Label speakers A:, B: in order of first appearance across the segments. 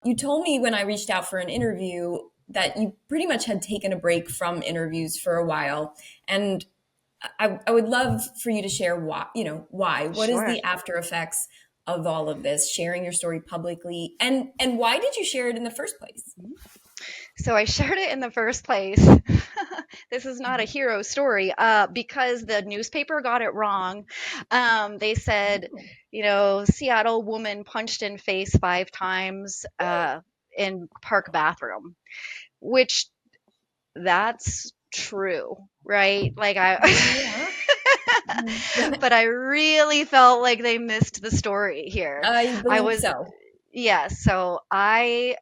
A: You told me when I reached out for an interview that you pretty much had taken a break from interviews for a while. And I would love for you to share why, why. What is
B: Sure.
A: the after effects of all of this, sharing your story publicly? And why did you share it in the first place?
B: So I shared it in the first place. This is not a hero story, because the newspaper got it wrong. They said, Seattle woman punched in face 5 times in park bathroom, which that's true, right?
A: Yeah.
B: But I really felt like they missed the story here.
A: I
B: I
A: believe
B: was,
A: so.
B: yeah, so I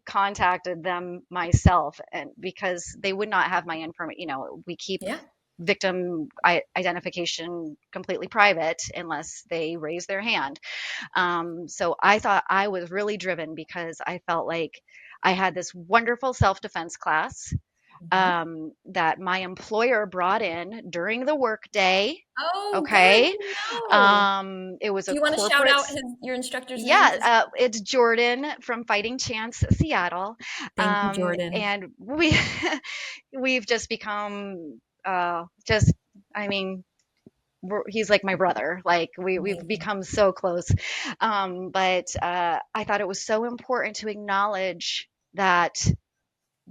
B: contacted them myself, and because they would not have my information, we keep
A: Yeah.
B: victim identification completely private unless they raise their hand. So I thought I was really driven because I felt like I had this wonderful self-defense class
A: Mhm.
B: that my employer brought in during the workday.
A: Oh, good
B: Okay.
A: to know.
B: It was
A: Do
B: a
A: you want to shout
B: corporate.
A: out your instructor's name?
B: Yeah,
A: 'Cause
B: it's Jordan from Fighting Chance, Seattle,
A: thank you, Jordan.
B: and we've just become just. I mean, he's like my brother. Like we've
A: Amazing.
B: become so close. But I thought it was so important to acknowledge that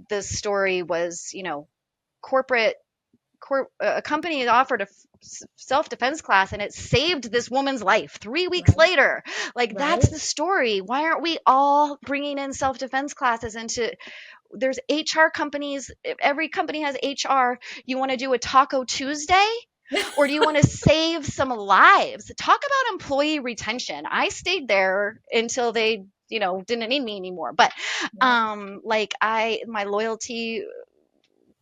B: this story was, corporate a company had offered a self-defense class and it saved this woman's life 3 weeks
A: Right.
B: later. Like, that's
A: Right.
B: the story. Why aren't we all bringing in self-defense classes into, there's HR companies, every company has HR. You want to do a Taco Tuesday, or do you want to save some lives? Talk about employee retention. I stayed there until they, didn't need me anymore. But
A: Right.
B: like, my loyalty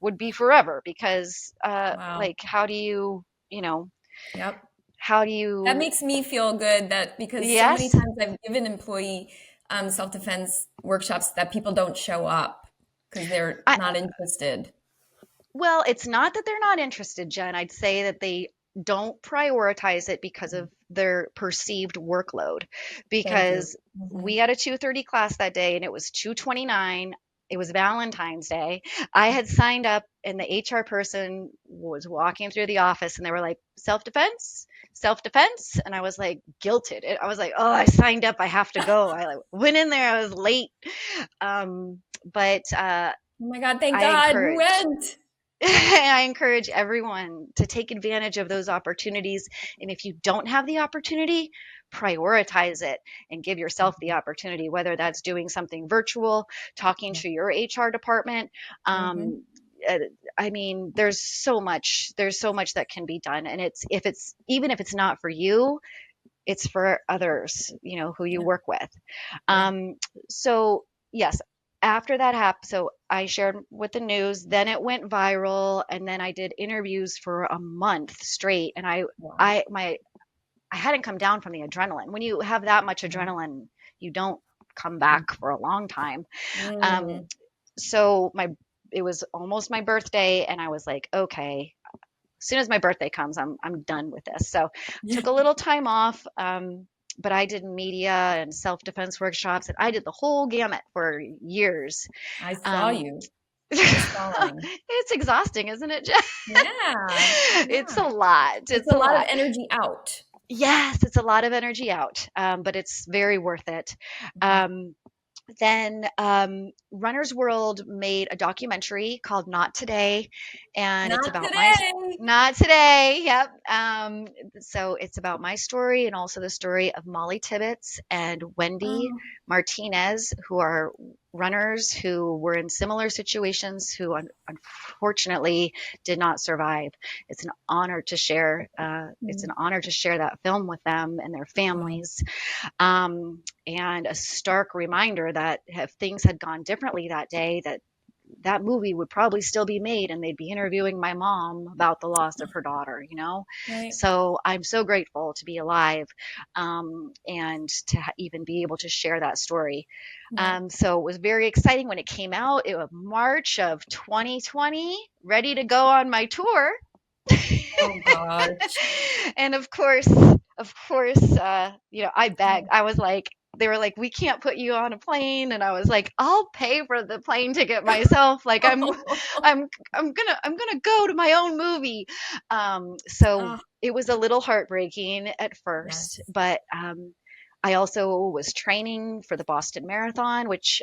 B: would be forever, because
A: Wow.
B: like, how do you, you know
A: Yep.
B: how do
A: That
B: you
A: makes me feel good that because so many
B: yes.
A: times I've given employee self-defense workshops that people don't show up because they're
B: I
A: not interested.
B: Well, it's not that they're not interested, Jen. I'd say that they don't prioritize it because of their perceived workload.
A: Thank you.
B: Because
A: Hmm.
B: we had a 2:30 class that day and it was 2:29. It was Valentine's Day. I had signed up and the HR person was walking through the office and they were like, self-defense, self-defense. And I was like guilted. I was like, oh, I signed up. I have to go. I like went in there. I was late. But
A: Oh my God, thank
B: I
A: God you
B: encourage
A: went.
B: I encourage everyone to take advantage of those opportunities. And if you don't have the opportunity, prioritize it and give yourself the opportunity, whether that's doing something virtual, talking to your HR department.
A: Hmm.
B: Um, uh, I mean, there's so much that can be done. And even if it's not for you, it's for others, who you
A: Yeah,
B: work with.
A: yeah.
B: Um, so yes, after that happened, so I shared with the news, then it went viral, and then I did interviews for a month straight, and
A: Wow.
B: I hadn't come down from the adrenaline. When you have that much
A: Yeah.
B: adrenaline, you don't come back for a long time. Um,
A: Mm.
B: so it was almost my birthday, and I was like, okay, as soon as my birthday comes, I'm done with this. So took a little time off. But I did media and self-defense workshops, and I did the whole gamut for years.
A: I saw
B: Um,
A: you. I was following.
B: it's exhausting, isn't it, Jen?
A: Yeah,
B: It's
A: yeah.
B: a lot.
A: It's
B: It's
A: a
B: a
A: lot of
B: lot.
A: energy out.
B: Yes, it's a lot of energy out, but it's very worth it. Um, then Runner's World made a documentary called Not Today, and it's
A: Not
B: about my
A: today.
B: not today. Yep. So it's about my story and also the story of Molly Tibbetts and Wendy
A: Oh,
B: Martinez, who are runners who were in similar situations who unfortunately did not survive. It's an honor to share. It's an
A: mm,
B: honor to share that film with them and their
A: wow.
B: families, and a stark reminder that if things had gone differently that day, that movie would probably still be made and they'd be interviewing my mom about the loss of her daughter.
A: Right.
B: So I'm so grateful to be alive, and to even be able to share that story.
A: Right.
B: So it was very exciting when it came out. It was March of 2020, ready to go on my tour.
A: Oh gosh.
B: And of course, I begged. I was like, they were like, we can't put you on a plane, and I was like, I'll pay for the plane ticket myself. Like I'm gonna go to my own movie. So
A: Ah,
B: it was a little heartbreaking at first,
A: yes.
B: but I also was training for the Boston Marathon, which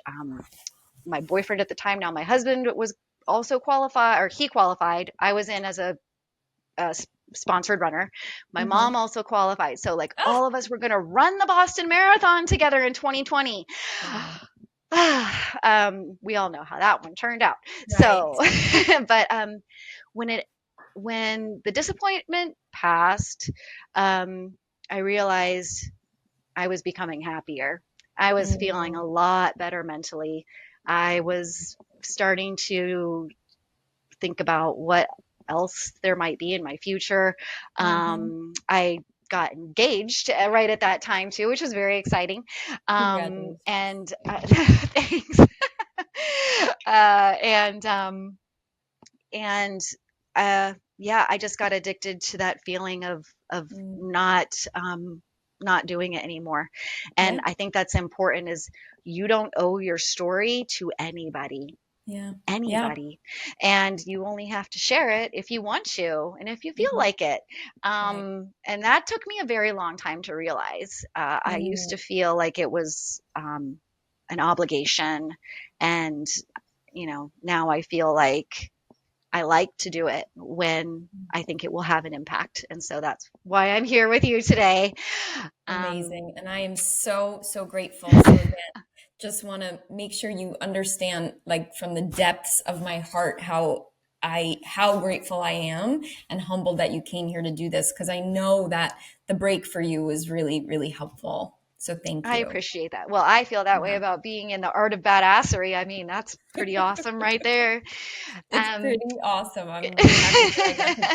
B: my boyfriend at the time, now my husband, was also qualified, or he qualified. I was in as a sponsored runner. My mom
A: Hmm.
B: also qualified. So, like,
A: Ah,
B: all of us were going to run the Boston Marathon together in 2020.
A: wow.
B: We all know how that one turned out.
A: Right.
B: So, but when it when the disappointment passed, I realized I was becoming happier. I was feeling
A: Mm,
B: a lot better mentally. I was starting to think about what else there might be in my future.
A: hmm.
B: I got engaged right at that time too, which was very exciting.
A: Congratulations.
B: And thanks. And and yeah, I just got addicted to that feeling of
A: Mm,
B: not doing it anymore. And
A: yeah.
B: I think that's important, is you don't owe your story to anybody,
A: Yeah. Yeah.
B: anybody. And you only have to share it if you want to and if you feel
A: Hmm.
B: like it.
A: Right.
B: And that took me a very long time to realize. I used
A: Mm,
B: to feel like it was an obligation. And, now I feel like I like to do it when I think it will have an impact. And so that's why I'm here with you today. Um,
A: amazing. And I am so, so grateful. So again, just want to make sure you understand, like from the depths of my heart, how grateful I am and humbled that you came here to do this, because I know that the break for you was really, really helpful. So thank
B: I
A: you.
B: appreciate that. Well, I feel that way
A: Yeah.
B: about being in the art of badassery. I mean, that's pretty awesome right there.
A: It's
B: Um,
A: pretty awesome. I'm really happy that I got to